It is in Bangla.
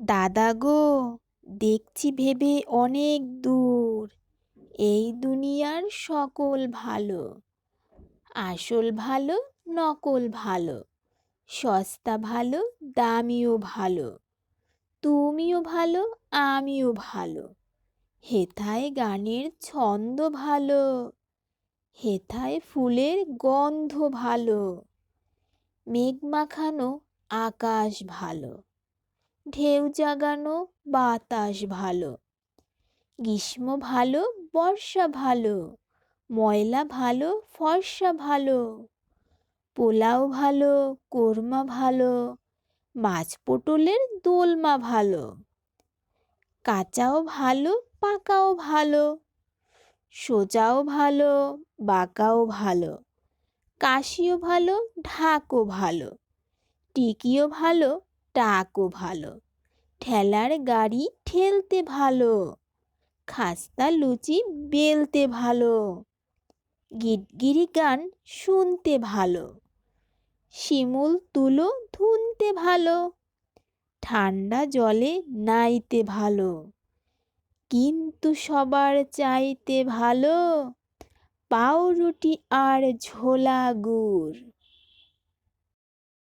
দাদা গো, দেখছি ভেবে অনেক দূর, এই দুনিয়ার সকল ভালো। আসল ভালো, নকল ভালো, সস্তা ভালো, দামিও ভালো। তুমিও ভালো, আমিও ভালো। হেথায় গানের ছন্দ ভালো, হেথায় ফুলের গন্ধ ভালো। মেঘ মাখানো আকাশ ভালো, ঢেউ জাগানো বাতাস ভালো। গ্রীষ্ম ভালো, বর্ষা ভালো, ময়লা ভালো, ফর্সা ভালো। পোলাও ভালো, কোরমা ভালো, মাছ পটলের দোলমা ভালো। কাঁচাও ভালো, পাকাও ভালো, সোজাও ভালো, বাঁকাও ভালো। কাশিও ভালো, ঢাকও ভালো, টিকিও ভালো, টাকও ভালো। ঠেলার গাড়ি ঠেলতে ভালো, খাস্তা লুচি বেলতে ভালো। গিরগিরি গান শুনতে ভালো, শিমুল তুলো ধুনতে ভালো। ঠান্ডা জলে নাইতে ভালো, কিন্তু সবার চাইতে ভালো পাউরুটি আর ঝোলা গুড়।